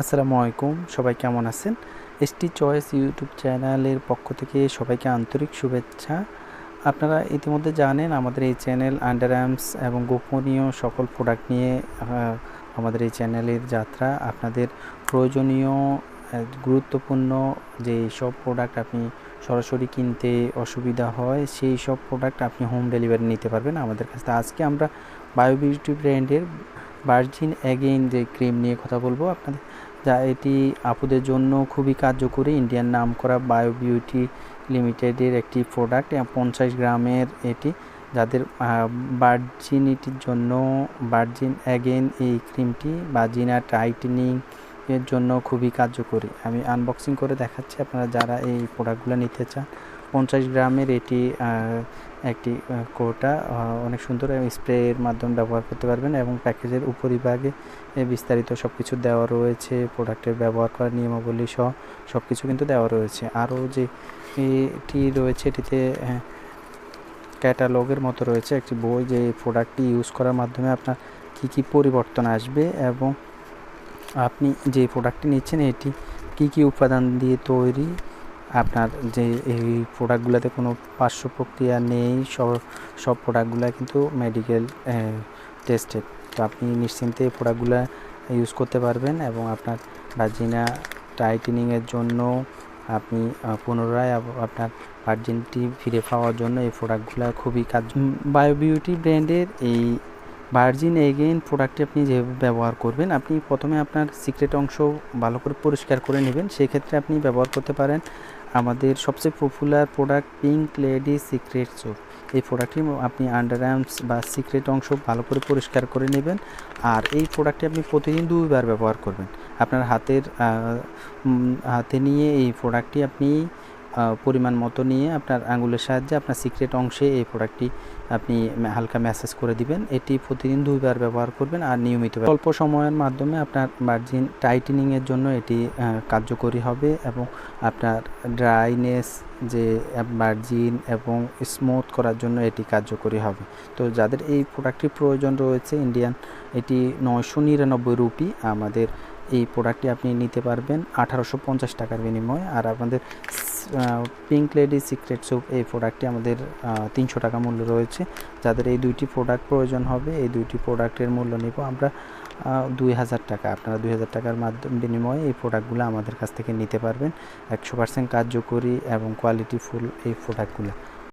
আসসালামু আলাইকুম, সবাই কেমন আছেন? এসটি চয়েস ইউটিউব চ্যানেলের পক্ষ থেকে সবাইকে আন্তরিক শুভেচ্ছা। আপনারা ইতিমধ্যে জানেন আমাদের এই চ্যানেল আন্ডার আর্মস এবং গোপনীয় সকল প্রোডাক্ট নিয়ে আমাদের এই চ্যানেলের যাত্রা। আপনাদের প্রয়োজনীয় গুরুত্বপূর্ণ যে সব প্রোডাক্ট আপনি সরাসরি কিনতে অসুবিধা হয় সেই সব প্রোডাক্ট আপনি হোম ডেলিভারি নিতে পারবেন আমাদের কাছ থেকে। আজকে আমরা বায়ো বিউটি ব্র্যান্ডের ভার্জিন অ্যাগেইন যে ক্রিম নিয়ে কথা বলবো আপনাদের, যা এটি আপুদের জন্য খুবই কার্যকরী। ইন্ডিয়ান নামকরা বায়ো বিউটি লিমিটেডের একটি প্রোডাক্ট, 50 গ্রামের এটি, যাদের ভার্জিনিটির জন্য ভার্জিন অ্যাগেইন এই ক্রিমটি ভার্জিনা টাইটেনিং এর জন্য খুবই কার্যকরী। আমি আনবক্সিং করে দেখাচ্ছি, আপনারা যারা এই প্রোডাক্টগুলো নিতে চান। 50 গ্রামের এটি একটি কোটা অনেক সুন্দর স্প্রের মাধ্যমে ব্যবহার করতে পারবেন এবং প্যাকেজের উপরিভাগে বিস্তারিত সব কিছু দেওয়া রয়েছে, প্রোডাক্টের ব্যবহার করার নিয়মাবলী সহ সব কিছু কিন্তু দেওয়া রয়েছে। আরও যে এটি রয়েছে, এটিতে ক্যাটালগের মতো রয়েছে একটি বই, যে প্রোডাক্টটি ইউজ করার মাধ্যমে আপনার কি কি পরিবর্তন আসবে এবং আপনি যে প্রোডাক্টটি নিচ্ছেন এটি কি কি উপাদান দিয়ে তৈরি। আপনার যে এই প্রোডাক্টগুলোতে কোনো পার্শ্ব প্রক্রিয়া নেই, সব প্রোডাক্টগুলো কিন্তু মেডিকেল টেস্টেড। তো আপনি নিশ্চিন্তে এই প্রোডাক্টগুলো ইউজ করতে পারবেন এবং আপনার ভার্জিনা টাইটেনিংয়ের জন্য আপনি পুনরায় আপনার ভার্জিনিটি ফিরে পাওয়ার জন্য এই প্রোডাক্টগুলো খুবই বায়ো বিউটি ব্র্যান্ডের এই ভার্জিন এগেইন প্রোডাক্টটি আপনি যেভাবে ব্যবহার করবেন, আপনি প্রথমে আপনার সিক্রেট অংশ ভালো করে পরিষ্কার করে নেবেন। সেক্ষেত্রে আপনি ব্যবহার করতে পারেন আমাদের সবচেয়ে popular product pink lady secret soap. এই প্রোডাক্টটি আপনি আন্ডার আর্মস বা সিক্রেট অংশ ভালো করে পরিষ্কার করে নেবেন। আর এই প্রোডাক্টটি আপনি প্রতিদিন 2 বার ব্যবহার করবেন। আপনার হাতে নিয়ে এই প্রোডাক্টটি আপনি পরিমাণ মতো নিয়ে আপনার আঙুলের সাহায্যে আপনার সিক্রেট অংশে এই প্রোডাক্টটি আপনি হালকা ম্যাসাজ করে দিবেন। এটি প্রতিদিন 2 বার ব্যবহার করবেন আর নিয়মিত অল্প সময়ের মাধ্যমে আপনার ভার্জিন টাইটেনিংয়ের জন্য এটি কার্যকরী হবে এবং আপনার ড্রাইনেস যে ভার্জিন এবং স্মুথ করার জন্য এটি কার্যকরী হবে। তো যাদের এই প্রোডাক্টটির প্রয়োজন রয়েছে, ইন্ডিয়ান এটি 999 রুপি। আমাদের এই প্রোডাক্টটি আপনি নিতে পারবেন 1850 টাকার বিনিময়ে। আর আমাদের পিঙ্ক লেডি সিক্রেট সোপ এই প্রোডাক্টটি আমাদের 300 টাকা মূল্য রয়েছে। যাদের এই দুইটি প্রোডাক্ট প্রয়োজন হবে, এই দুইটি প্রোডাক্টের মূল্য নিব আমরা 2000 টাকা। আপনারা 2000 টাকার বিনিময়ে এই প্রোডাক্টগুলো আমাদের কাছ থেকে নিতে পারবেন। 100% কার্যকরী এবং কোয়ালিটিফুল এই প্রোডাক্টগুলো।